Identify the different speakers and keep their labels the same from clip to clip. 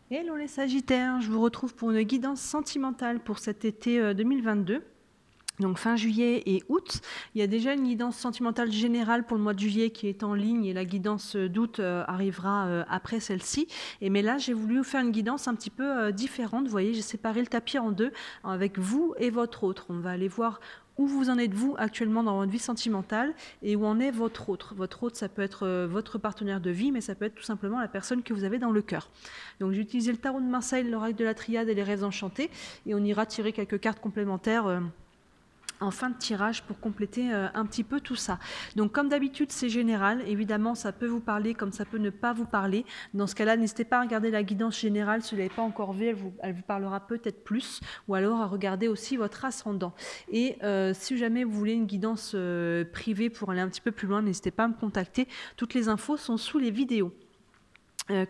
Speaker 1: Hello les Sagittaires, je vous retrouve pour une guidance sentimentale pour cet été 2022. Donc fin juillet et août, il y a déjà une guidance sentimentale générale pour le mois de juillet qui est en ligne et la guidance d'août arrivera après celle-ci. Mais là, j'ai voulu vous faire une guidance un petit peu différente. Vous voyez, j'ai séparé le tapis en deux avec vous et votre autre. On va aller voir où vous en êtes vous actuellement dans votre vie sentimentale et où en est votre autre. Votre autre, ça peut être votre partenaire de vie, mais ça peut être tout simplement la personne que vous avez dans le cœur. Donc j'ai utilisé le tarot de Marseille, l'oracle de la Triade et les rêves enchantés et on ira tirer quelques cartes complémentaires en fin de tirage pour compléter un petit peu tout ça. Donc comme d'habitude c'est général, évidemment ça peut vous parler comme ça peut ne pas vous parler. Dans ce cas-là, n'hésitez pas à regarder la guidance générale, si vous ne l'avez pas encore vue, elle vous parlera peut-être plus, ou alors à regarder aussi votre ascendant. Et si jamais vous voulez une guidance privée pour aller un petit peu plus loin, n'hésitez pas à me contacter, toutes les infos sont sous les vidéos.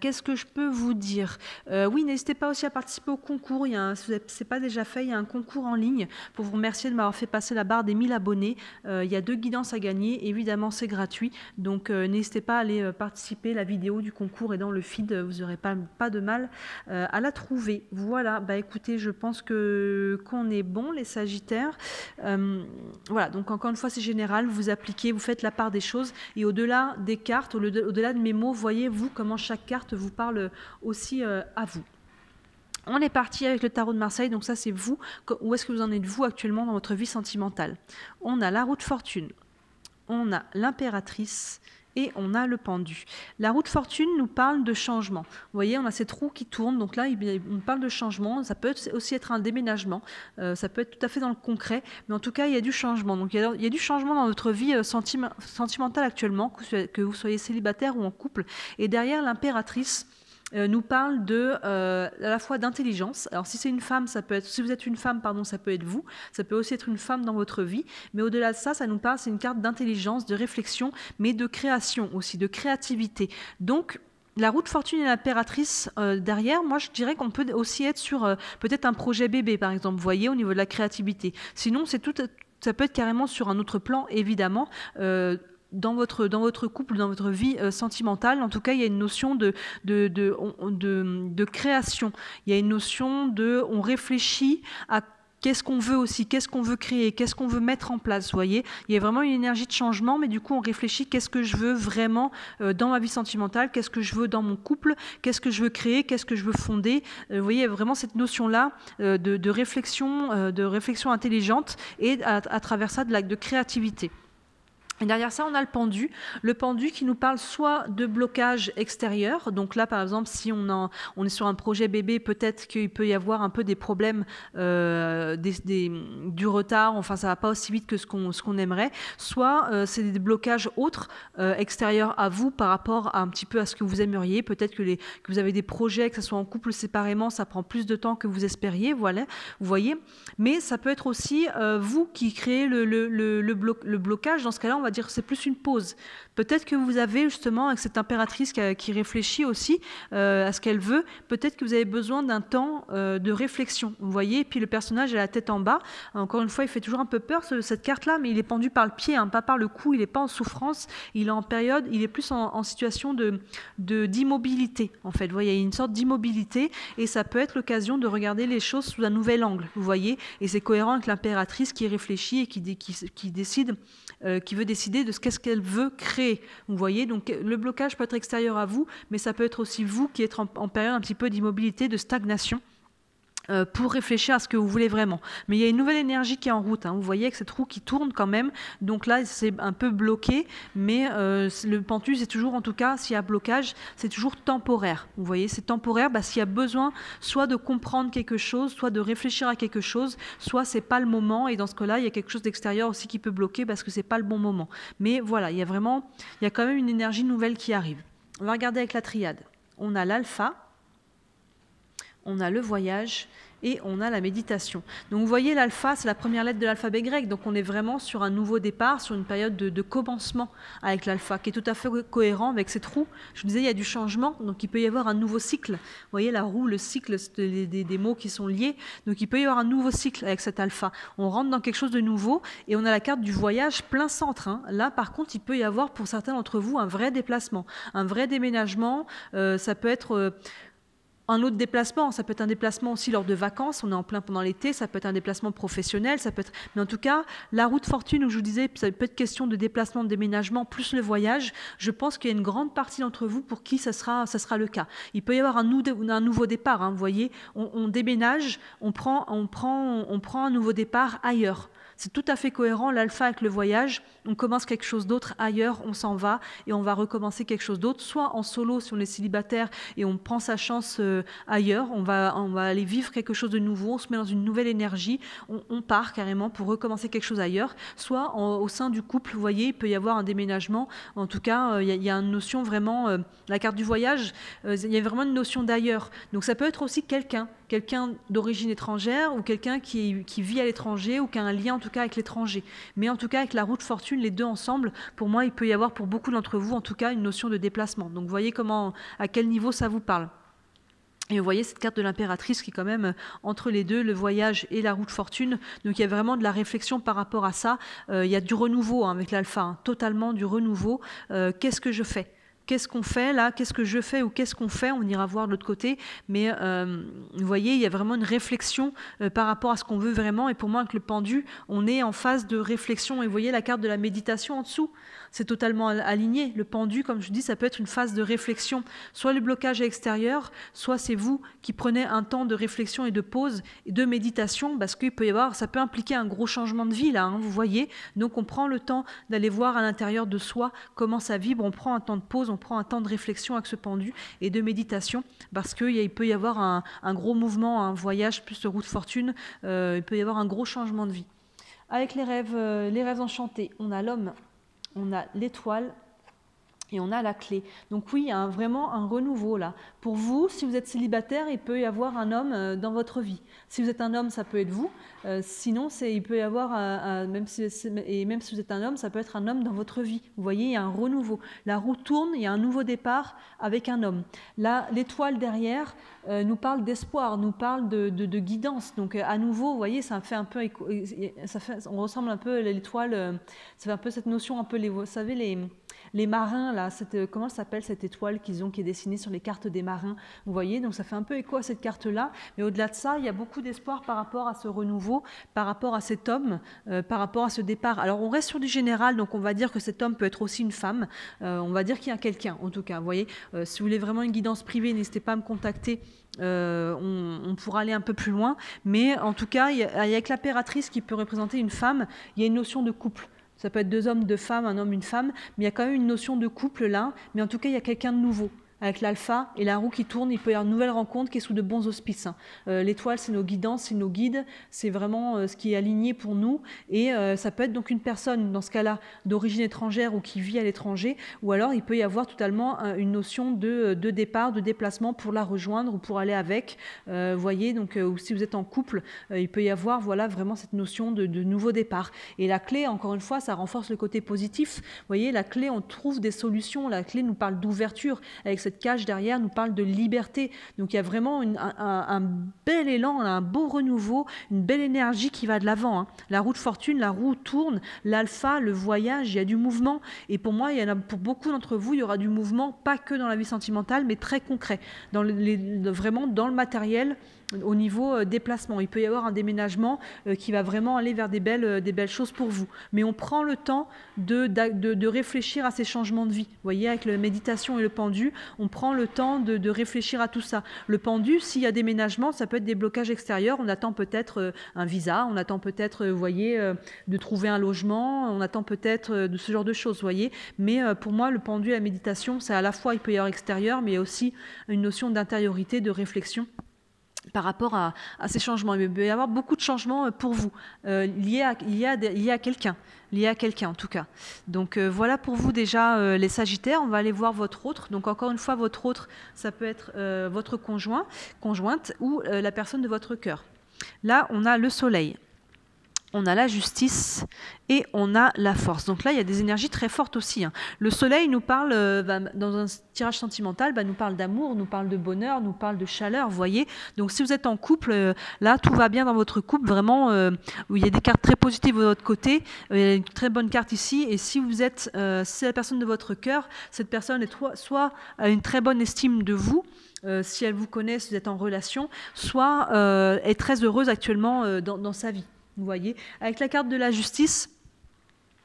Speaker 1: Qu'est-ce que je peux vous dire? Oui, n'hésitez pas aussi à participer au concours. Si ce n'est pas déjà fait, il y a un concours en ligne pour vous remercier de m'avoir fait passer la barre des 1000 abonnés. Il y a 2 guidances à gagner. Évidemment, c'est gratuit. Donc, n'hésitez pas à aller participer. La vidéo du concours est dans le feed. Vous n'aurez pas de mal à la trouver. Voilà. Bah, écoutez, je pense qu'on est bon, les Sagittaires. Voilà. Donc, encore une fois, c'est général. Vous appliquez, vous faites la part des choses. Et au-delà des cartes, au-delà de mes mots, voyez-vous comment chaque carte vous parle aussi à vous. On est parti avec le tarot de Marseille, donc ça c'est vous. Où est-ce que vous en êtes vous actuellement dans votre vie sentimentale? On a la roue de fortune, on a l'impératrice et on a le pendu. La roue de fortune nous parle de changement. Vous voyez, on a cette roue qui tourne, donc là, on parle de changement. Ça peut aussi être un déménagement, ça peut être tout à fait dans le concret, mais en tout cas, il y a du changement. Donc, il y a du changement dans votre vie sentimentale actuellement, que vous soyez célibataire ou en couple. Et derrière l'impératrice, nous parle à la fois d'intelligence. Alors si c'est une femme, si vous êtes une femme, pardon, ça peut être vous. Ça peut aussi être une femme dans votre vie. Mais au-delà de ça, ça nous parle, c'est une carte d'intelligence, de réflexion, mais de création aussi, de créativité. Donc la roue de fortune et l'impératrice derrière, moi je dirais qu'on peut aussi être sur peut-être un projet bébé, par exemple, vous voyez, au niveau de la créativité. Sinon, ça peut être carrément sur un autre plan, évidemment. Dans votre couple, dans votre vie sentimentale, en tout cas, il y a une notion de création. Il y a une notion on réfléchit à qu'est-ce qu'on veut aussi, qu'est-ce qu'on veut créer, qu'est-ce qu'on veut mettre en place, vous voyez. Il y a vraiment une énergie de changement, mais du coup, on réfléchit qu'est-ce que je veux vraiment dans ma vie sentimentale, qu'est-ce que je veux dans mon couple, qu'est-ce que je veux créer, qu'est-ce que je veux fonder. Vous voyez, il y a vraiment cette notion-là de réflexion intelligente et à travers ça, de créativité. Et derrière ça, on a le pendu qui nous parle soit de blocage extérieur. Donc là, par exemple, si on est sur un projet bébé, peut-être qu'il peut y avoir un peu des problèmes, du retard, enfin ça va pas aussi vite que ce qu'on aimerait. Soit c'est des blocages autres, extérieurs à vous par rapport un petit peu à ce que vous aimeriez. Peut-être que vous avez des projets, que ce soit en couple séparément, ça prend plus de temps que vous espériez, voilà, vous voyez. Mais ça peut être aussi vous qui créez le blocage. Dans ce cas-là, on va dire que c'est plus une pause. Peut-être que vous avez justement, avec cette impératrice qui réfléchit aussi à ce qu'elle veut, peut-être que vous avez besoin d'un temps de réflexion. Vous voyez, et puis le personnage a la tête en bas. Encore une fois, il fait toujours un peu peur, cette carte-là, mais il est pendu par le pied, hein, pas par le cou, il n'est pas en souffrance, il est en période, il est plus en situation d'immobilité, en fait. Vous voyez, il y a une sorte d'immobilité, et ça peut être l'occasion de regarder les choses sous un nouvel angle, vous voyez, et c'est cohérent avec l'impératrice qui réfléchit et qui décide, qui veut décider de qu'est-ce qu'elle veut créer. Vous voyez, donc le blocage peut être extérieur à vous, mais ça peut être aussi vous qui êtes en période un petit peu d'immobilité, de stagnation, pour réfléchir à ce que vous voulez vraiment. Mais il y a une nouvelle énergie qui est en route, hein. Vous voyez avec cette roue qui tourne quand même, donc là c'est un peu bloqué, mais le pendu c'est toujours, en tout cas s'il y a blocage, c'est toujours temporaire. Vous voyez, c'est temporaire, s'il y a besoin soit de comprendre quelque chose, soit de réfléchir à quelque chose, soit c'est pas le moment, et dans ce cas-là il y a quelque chose d'extérieur aussi qui peut bloquer parce que c'est pas le bon moment. Mais voilà, il y a quand même une énergie nouvelle qui arrive. On va regarder avec la triade. On a l'alpha, on a le voyage et on a la méditation. Donc vous voyez, l'alpha, c'est la première lettre de l'alphabet grec, donc on est vraiment sur un nouveau départ, sur une période de commencement avec l'alpha, qui est tout à fait cohérent avec cette roue. Je vous disais, il y a du changement, donc il peut y avoir un nouveau cycle. Vous voyez, la roue, le cycle, c'est des mots qui sont liés, donc il peut y avoir un nouveau cycle avec cet alpha. On rentre dans quelque chose de nouveau, et on a la carte du voyage plein centre, hein. Là, par contre, il peut y avoir, pour certains d'entre vous, un vrai déplacement, un vrai déménagement. Ça peut être Un autre déplacement, ça peut être un déplacement aussi lors de vacances, on est en plein pendant l'été, ça peut être un déplacement professionnel, ça peut être... Mais en tout cas, la roue de fortune, où je vous disais, ça peut être question de déplacement, de déménagement, plus le voyage, je pense qu'il y a une grande partie d'entre vous pour qui ça sera le cas. Il peut y avoir un nouveau départ, hein, vous voyez, on déménage, on prend un nouveau départ ailleurs. C'est tout à fait cohérent, l'alpha avec le voyage, on commence quelque chose d'autre ailleurs, on s'en va et on va recommencer quelque chose d'autre, soit en solo si on est célibataire et on prend sa chance ailleurs, on va aller vivre quelque chose de nouveau, on se met dans une nouvelle énergie, on part carrément pour recommencer quelque chose ailleurs, soit au sein du couple, vous voyez, il peut y avoir un déménagement, en tout cas, il y a une notion vraiment, la carte du voyage, il y a vraiment une notion d'ailleurs, donc ça peut être aussi quelqu'un d'origine étrangère ou quelqu'un qui vit à l'étranger ou qui a un lien en tout cas avec l'étranger. Mais en tout cas avec la roue de fortune, les deux ensemble, pour moi il peut y avoir pour beaucoup d'entre vous en tout cas une notion de déplacement. Donc vous voyez à quel niveau ça vous parle. Et vous voyez cette carte de l'impératrice qui est quand même entre les deux, le voyage et la roue de fortune. Donc il y a vraiment de la réflexion par rapport à ça. Il y a du renouveau hein, avec l'alpha, hein, totalement du renouveau. Qu'est-ce que je fais ? Qu'est-ce qu'on fait là? Qu'est-ce que je fais ou qu'est-ce qu'on fait? On ira voir de l'autre côté. Mais vous voyez, il y a vraiment une réflexion par rapport à ce qu'on veut vraiment. Et pour moi, avec le pendu, on est en phase de réflexion. Et vous voyez la carte de la méditation en dessous, c'est totalement aligné. Le pendu, comme je dis, ça peut être une phase de réflexion. Soit le blocage est extérieur, soit c'est vous qui prenez un temps de réflexion et de pause et de méditation, parce qu'il peut y avoir, ça peut impliquer un gros changement de vie là, hein, vous voyez. Donc on prend le temps d'aller voir à l'intérieur de soi comment ça vibre, on prend un temps de pause, on prend un temps de réflexion avec ce pendu et de méditation, parce qu'il peut y avoir un gros mouvement, un voyage plus de roue de fortune, il peut y avoir un gros changement de vie. Avec les rêves enchantés, on a l'homme, on a l'étoile et on a la clé. Donc oui, il y a vraiment un renouveau là. Pour vous, si vous êtes célibataire, il peut y avoir un homme dans votre vie. Si vous êtes un homme, ça peut être vous. Sinon, il peut y avoir, même si vous êtes un homme, ça peut être un homme dans votre vie. Vous voyez, il y a un renouveau. La roue tourne, il y a un nouveau départ avec un homme. Là, l'étoile derrière nous parle d'espoir, nous parle de guidance. Donc à nouveau, vous voyez, ça fait un peu, on ressemble un peu à l'étoile, ça fait un peu cette notion, un peu vous savez les marins là, comment s'appelle cette étoile qui est dessinée sur les cartes des marins, vous voyez, donc ça fait un peu écho à cette carte-là, mais au-delà de ça, il y a beaucoup d'espoir par rapport à ce renouveau, par rapport à cet homme, par rapport à ce départ. Alors on reste sur du général, donc on va dire que cet homme peut être aussi une femme, on va dire qu'il y a quelqu'un, en tout cas, vous voyez, si vous voulez vraiment une guidance privée, n'hésitez pas à me contacter, on pourra aller un peu plus loin, mais en tout cas, avec l'impératrice qui peut représenter une femme, il y a une notion de couple. Ça peut être deux hommes, deux femmes, un homme, une femme, mais il y a quand même une notion de couple là, mais en tout cas, il y a quelqu'un de nouveau. Avec l'alpha et la roue qui tourne, il peut y avoir une nouvelle rencontre qui est sous de bons auspices. L'étoile, c'est nos guidances, c'est nos guides, c'est vraiment ce qui est aligné pour nous. Et ça peut être donc une personne, dans ce cas-là, d'origine étrangère ou qui vit à l'étranger, ou alors il peut y avoir totalement une notion de départ, de déplacement pour la rejoindre ou pour aller avec. Vous voyez, donc ou si vous êtes en couple, il peut y avoir voilà, vraiment cette notion de nouveau départ. Et la clé, encore une fois, ça renforce le côté positif. Vous voyez, la clé, on trouve des solutions. La clé nous parle d'ouverture. Avec cette cage derrière nous parle de liberté. Donc il y a vraiment un bel élan, un beau renouveau, une belle énergie qui va de l'avant. Hein. La roue de fortune, la roue tourne, l'alpha, le voyage, il y a du mouvement. Et pour moi, il y en a, pour beaucoup d'entre vous, il y aura du mouvement, pas que dans la vie sentimentale, mais très concret, vraiment dans le matériel, au niveau déplacement. Il peut y avoir un déménagement qui va vraiment aller vers des belles choses pour vous. Mais on prend le temps de réfléchir à ces changements de vie. Vous voyez, avec la méditation et le pendu, on prend le temps de réfléchir à tout ça. Le pendu, s'il y a déménagement, ça peut être des blocages extérieurs. On attend peut-être un visa, on attend peut-être, vous voyez, de trouver un logement, on attend peut-être de ce genre de choses, vous voyez. Mais pour moi, le pendu et la méditation, c'est à la fois, il peut y avoir extérieur, mais il y a aussi une notion d'intériorité, de réflexion par rapport à ces changements. Il peut y avoir beaucoup de changements pour vous, liés à quelqu'un, en tout cas. Donc voilà pour vous déjà les Sagittaires. On va aller voir votre autre. Donc encore une fois, votre autre, ça peut être votre conjointe ou la personne de votre cœur. Là, on a le soleil. On a la justice et on a la force. Donc là, il y a des énergies très fortes aussi. Hein. Le soleil nous parle, dans un tirage sentimental, nous parle d'amour, nous parle de bonheur, nous parle de chaleur, vous voyez. Donc si vous êtes en couple, là, tout va bien dans votre couple, vraiment, où il y a des cartes très positives de votre côté. Il y a une très bonne carte ici. Et si vous êtes, si c'est la personne de votre cœur, cette personne est soit a une très bonne estime de vous, si elle vous connaît, si vous êtes en relation, soit est très heureuse actuellement dans sa vie. Vous voyez, avec la carte de la justice.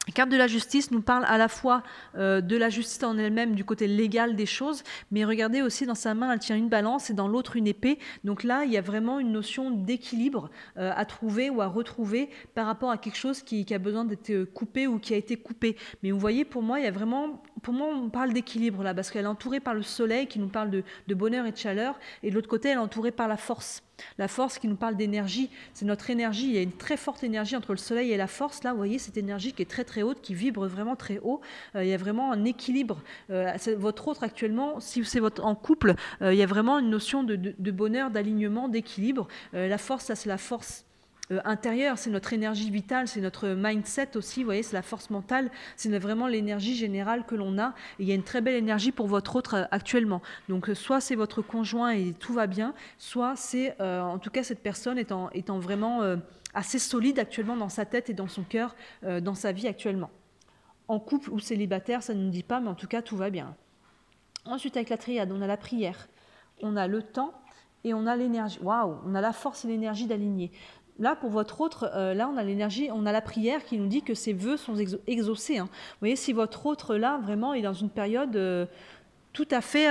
Speaker 1: La carte de la justice nous parle à la fois de la justice en elle-même, du côté légal des choses, mais regardez aussi dans sa main, elle tient une balance et dans l'autre une épée. Donc là, il y a vraiment une notion d'équilibre à trouver ou à retrouver par rapport à quelque chose qui a besoin d'être coupé ou qui a été coupé. Mais vous voyez, pour moi, il y a vraiment, pour moi, on parle d'équilibre là, parce qu'elle est entourée par le soleil qui nous parle de bonheur et de chaleur, et de l'autre côté, elle est entourée par la force. La force qui nous parle d'énergie, c'est notre énergie. Il y a une très forte énergie entre le soleil et la force. Là, vous voyez, cette énergie qui est très très haute, qui vibre vraiment très haut. Il y a vraiment un équilibre. Votre autre actuellement, si c'est en couple, il y a vraiment une notion de bonheur, d'alignement, d'équilibre. La force, ça c'est la force intérieure, c'est notre énergie vitale, c'est notre mindset aussi, vous voyez, c'est la force mentale, c'est vraiment l'énergie générale que l'on a. Et il y a une très belle énergie pour votre autre actuellement. Donc soit c'est votre conjoint et tout va bien, soit c'est, en tout cas cette personne étant vraiment assez solide actuellement dans sa tête et dans son cœur, dans sa vie actuellement. En couple ou célibataire, ça ne nous dit pas, mais en tout cas tout va bien. Ensuite avec la triade, on a la prière, on a le temps et on a l'énergie. Waouh, on a la force et l'énergie d'aligner. Là, pour votre autre, là, on a l'énergie, on a la prière qui nous dit que ses vœux sont exaucés. Hein. Vous voyez, si votre autre, là, vraiment, est dans une période tout à fait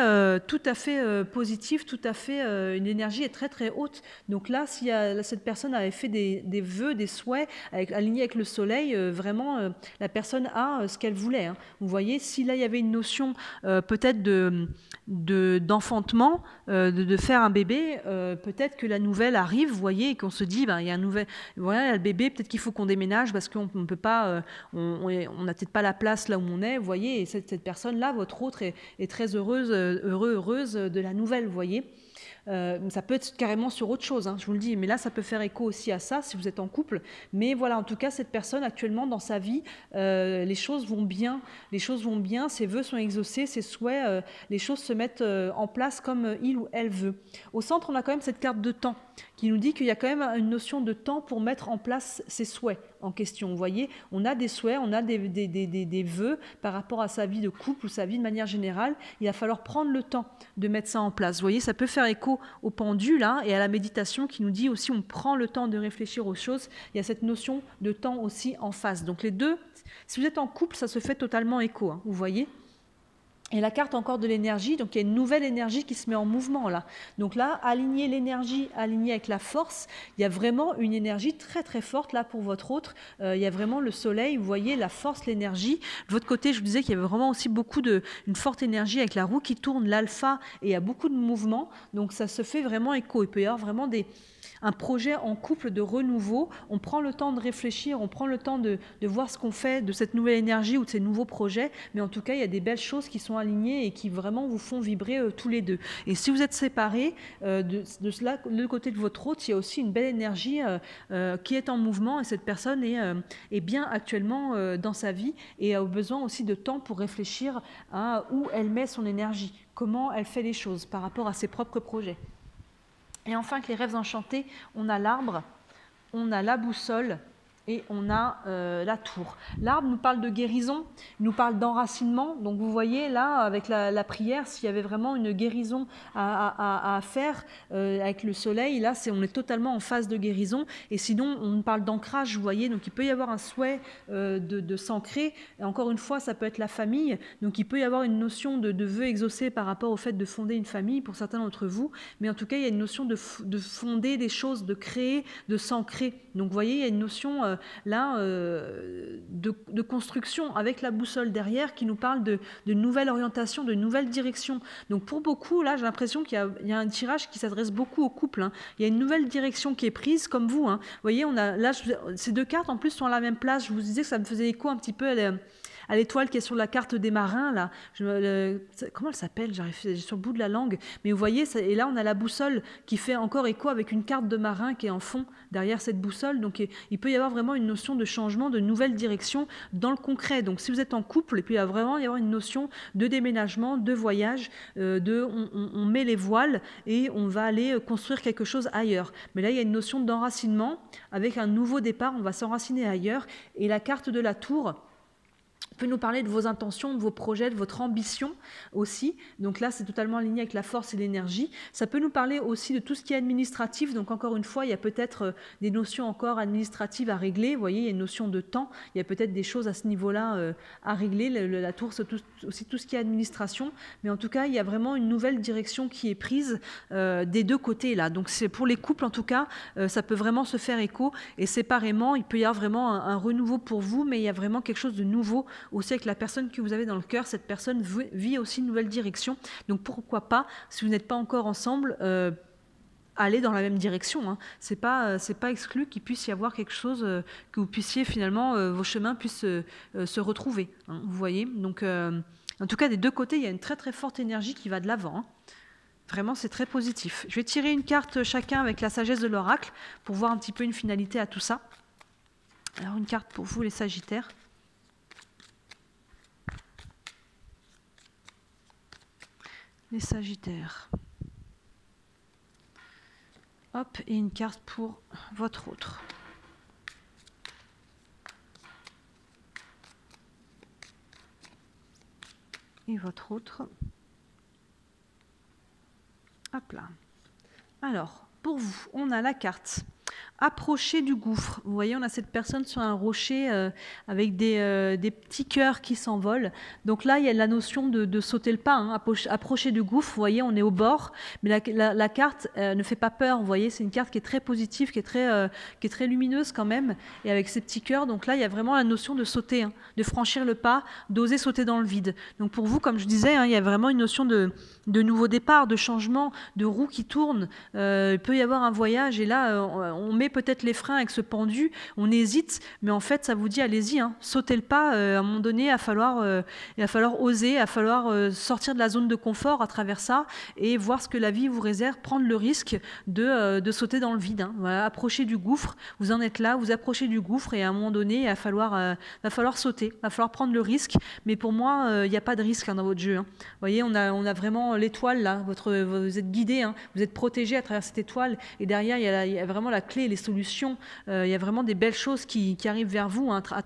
Speaker 1: positive, tout à fait, une énergie est très très haute. Donc là, si cette personne avait fait des vœux, des souhaits, alignés avec le soleil, vraiment, la personne a ce qu'elle voulait. Hein. Vous voyez, si là, il y avait une notion peut-être d'enfantement, de faire un bébé, peut-être que la nouvelle arrive, vous voyez, et qu'on se dit, ben, il y a un nouvel, voilà, il y a le bébé, peut-être qu'il faut qu'on déménage parce qu'on ne peut pas, on n'a peut-être pas la place là où on est, vous voyez, et cette personne-là, votre autre, est très heureuse de la nouvelle, vous voyez. Ça peut être carrément sur autre chose, hein, je vous le dis, mais là ça peut faire écho aussi à ça si vous êtes en couple, mais voilà, en tout cas cette personne actuellement dans sa vie, les choses vont bien, ses vœux sont exaucés, ses souhaits, les choses se mettent en place comme il ou elle veut. Au centre, on a quand même cette carte de temps qui nous dit qu'il y a quand même une notion de temps pour mettre en place ses souhaits en question. Vous voyez, on a des souhaits, on a des vœux par rapport à sa vie de couple ou sa vie de manière générale. Il va falloir prendre le temps de mettre ça en place. Vous voyez, ça peut faire écho au pendule hein, et à la méditation qui nous dit aussi on prend le temps de réfléchir aux choses. Il y a cette notion de temps aussi en face. Donc les deux, si vous êtes en couple, ça se fait totalement écho, hein, vous voyez. Et la carte encore de l'énergie, donc il y a une nouvelle énergie qui se met en mouvement là. Donc là, aligner l'énergie, aligner avec la force, il y a vraiment une énergie très très forte là pour votre autre. Il y a vraiment le soleil, vous voyez la force, l'énergie. De votre côté, je vous disais qu'il y avait vraiment aussi une forte énergie avec la roue qui tourne, l'alpha, et il y a beaucoup de mouvements. Donc ça se fait vraiment écho. Il peut y avoir vraiment un projet en couple de renouveau. On prend le temps de réfléchir, on prend le temps de voir ce qu'on fait de cette nouvelle énergie ou de ces nouveaux projets. Mais en tout cas, il y a des belles choses qui sont alignées et qui vraiment vous font vibrer tous les deux. Et si vous êtes séparés, de cela, de côté de votre autre, il y a aussi une belle énergie qui est en mouvement et cette personne est bien actuellement dans sa vie et a besoin aussi de temps pour réfléchir à où elle met son énergie, comment elle fait les choses par rapport à ses propres projets. Et enfin, avec les rêves enchantés, on a l'arbre, on a la boussole et on a la tour. L'arbre nous parle de guérison, il nous parle d'enracinement. Donc vous voyez là, avec la prière, s'il y avait vraiment une guérison à faire avec le soleil, là on est totalement en phase de guérison. Et sinon, on parle d'ancrage, vous voyez, donc il peut y avoir un souhait de s'ancrer. Encore une fois, ça peut être la famille. Donc il peut y avoir une notion de vœu exaucé par rapport au fait de fonder une famille pour certains d'entre vous. Mais en tout cas, il y a une notion de fonder des choses, de créer, de s'ancrer. Donc vous voyez, il y a une notion de construction avec la boussole derrière qui nous parle de nouvelle orientation, de nouvelle direction. Donc pour beaucoup, là, j'ai l'impression qu'il y a un tirage qui s'adresse beaucoup aux couples. Hein. Il y a une nouvelle direction qui est prise, comme vous. Hein. Vous voyez, ces deux cartes, en plus, sont à la même place. Je vous disais que ça me faisait écho un petit peu à l'étoile qui est sur la carte des marins, là. Comment elle s'appelle? J'arrive sur le bout de la langue. Mais vous voyez, et là, on a la boussole qui fait encore écho avec une carte de marin qui est en fond derrière cette boussole. Donc, il peut y avoir vraiment une notion de changement, de nouvelle direction dans le concret. Donc, si vous êtes en couple, il peut vraiment y avoir une notion de déménagement, de voyage, on met les voiles et on va aller construire quelque chose ailleurs. Mais là, il y a une notion d'enracinement. Avec un nouveau départ, on va s'enraciner ailleurs. Et la carte de la tour peut nous parler de vos intentions, de vos projets, de votre ambition aussi. Donc là, c'est totalement aligné avec la force et l'énergie. Ça peut nous parler aussi de tout ce qui est administratif. Donc encore une fois, il y a peut-être des notions encore administratives à régler. Vous voyez, il y a une notion de temps. Il y a peut-être des choses à ce niveau-là à régler. La tour, c'est aussi tout ce qui est administration. Mais en tout cas, il y a vraiment une nouvelle direction qui est prise des deux côtés là. Donc c'est pour les couples, en tout cas, ça peut vraiment se faire écho. Et séparément, il peut y avoir vraiment un renouveau pour vous, mais il y a vraiment quelque chose de nouveau aussi avec la personne que vous avez dans le cœur. Cette personne vit aussi une nouvelle direction. Donc pourquoi pas, si vous n'êtes pas encore ensemble, aller dans la même direction. Hein. C'est pas exclu qu'il puisse y avoir quelque chose, que vous puissiez finalement, vos chemins puissent se retrouver. Hein, vous voyez. Donc en tout cas, des deux côtés, il y a une très très forte énergie qui va de l'avant. Hein. Vraiment, c'est très positif. Je vais tirer une carte chacun avec la sagesse de l'oracle pour voir un petit peu une finalité à tout ça. Alors une carte pour vous les Sagittaires. Les Sagittaires. Hop, et une carte pour votre autre. Et votre autre. Hop là. Alors, pour vous, on a la carte approcher du gouffre. Vous voyez, on a cette personne sur un rocher avec des petits cœurs qui s'envolent. Donc là, il y a la notion de sauter le pas, hein, approcher du gouffre. Vous voyez, on est au bord, mais la carte ne fait pas peur. Vous voyez, c'est une carte qui est très positive, qui est très lumineuse quand même, et avec ces petits cœurs. Donc là, il y a vraiment la notion de sauter, hein, de franchir le pas, d'oser sauter dans le vide. Donc pour vous, comme je disais, hein, il y a vraiment une notion de nouveau départ, de changement, de roue qui tourne. Il peut y avoir un voyage, et là, on met peut-être les freins avec ce pendu, on hésite, mais en fait, ça vous dit, allez-y, hein, sautez le pas. À un moment donné, il va falloir oser, il va falloir sortir de la zone de confort à travers ça et voir ce que la vie vous réserve, prendre le risque de sauter dans le vide. Hein. Voilà, approcher du gouffre, vous en êtes là, vous approchez du gouffre et à un moment donné, il va falloir sauter, il va falloir prendre le risque, mais pour moi, il n'y a pas de risque hein, dans votre jeu. Hein. Vous voyez, on a vraiment l'étoile là, vous êtes guidé, hein, vous êtes protégé à travers cette étoile, et derrière, il y a vraiment la clé, les solutions, il y a vraiment des belles choses qui arrivent vers vous hein, à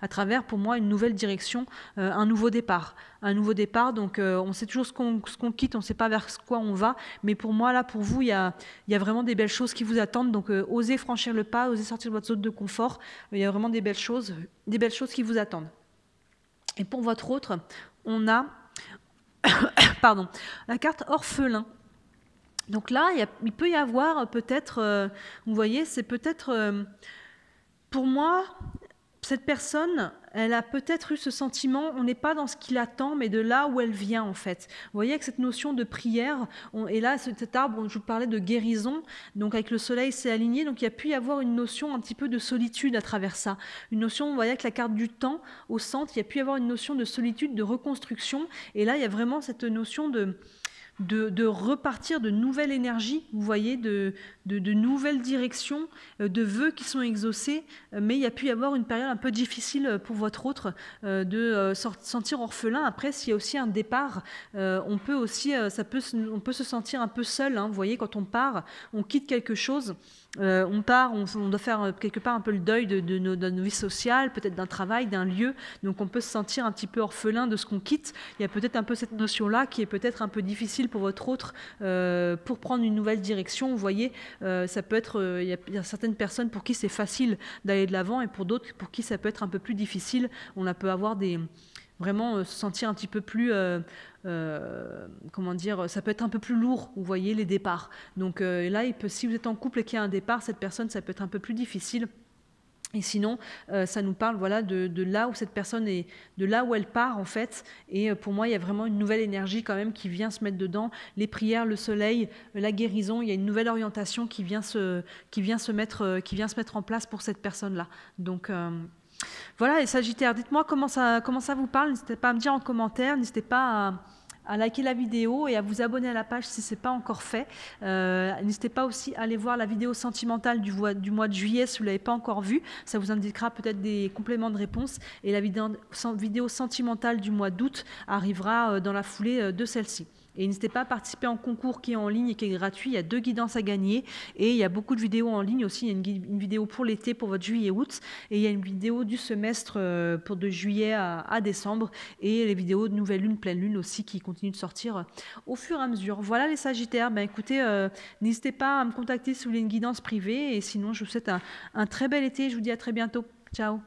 Speaker 1: travers, pour moi, une nouvelle direction, un nouveau départ. Un nouveau départ, donc on sait toujours ce qu'on quitte, on ne sait pas vers quoi on va, mais pour moi, là, pour vous, il y a vraiment des belles choses qui vous attendent, donc osez franchir le pas, osez sortir de votre zone de confort, il y a vraiment des belles choses qui vous attendent. Et pour votre autre, on a pardon, la carte orphelin. Donc là, il peut y avoir peut-être, vous voyez, c'est peut-être, pour moi, cette personne, elle a peut-être eu ce sentiment, on n'est pas dans ce qu'il attend, mais de là où elle vient en fait. Vous voyez, avec cette notion de prière, et là, cet arbre, je vous parlais de guérison, donc avec le soleil, c'est aligné, donc il y a pu y avoir une notion un petit peu de solitude à travers ça. Une notion, vous voyez, avec la carte du temps au centre, il y a pu y avoir une notion de solitude, de reconstruction, et là, il y a vraiment cette notion de repartir de nouvelles énergies, vous voyez, de nouvelles directions, de vœux qui sont exaucés, mais il y a pu y avoir une période un peu difficile pour votre autre, de sentir orphelin. Après, s'il y a aussi un départ, on peut se sentir un peu seul, hein, vous voyez, quand on part, on quitte quelque chose, on part, on doit faire quelque part un peu le deuil de notre vie sociale, peut-être d'un travail, d'un lieu, donc on peut se sentir un petit peu orphelin de ce qu'on quitte. Il y a peut-être un peu cette notion-là qui est peut-être un peu difficile pour votre autre, pour prendre une nouvelle direction. Vous voyez, ça peut être, il y a certaines personnes pour qui c'est facile d'aller de l'avant et pour d'autres pour qui ça peut être un peu plus difficile. On peut avoir vraiment se sentir un petit peu plus, comment dire, ça peut être un peu plus lourd, vous voyez, les départs. Donc là, si vous êtes en couple et qu'il y a un départ, cette personne, ça peut être un peu plus difficile. Et sinon, ça nous parle voilà, de là où cette personne est, de là où elle part en fait. Et pour moi, il y a vraiment une nouvelle énergie quand même qui vient se mettre dedans. Les prières, le soleil, la guérison, il y a une nouvelle orientation qui vient se mettre en place pour cette personne-là. Donc voilà, les Sagittaires, dites-moi comment ça vous parle. N'hésitez pas à me dire en commentaire, n'hésitez pas à liker la vidéo et à vous abonner à la page si ce n'est pas encore fait. N'hésitez pas aussi à aller voir la vidéo sentimentale du mois de juillet si vous ne l'avez pas encore vue. Ça vous indiquera peut-être des compléments de réponse. Et la vidéo sentimentale du mois d'août arrivera dans la foulée de celle-ci. Et n'hésitez pas à participer en concours qui est en ligne et qui est gratuit. Il y a 2 guidances à gagner et il y a beaucoup de vidéos en ligne aussi. Il y a une vidéo pour l'été, pour votre juillet-août, et il y a une vidéo du semestre pour de juillet à décembre, et les vidéos de nouvelle lune, pleine lune aussi qui continuent de sortir au fur et à mesure. Voilà les Sagittaires. Ben, écoutez, n'hésitez pas à me contacter si vous voulez une guidance privée, et sinon je vous souhaite un très bel été. Je vous dis à très bientôt. Ciao.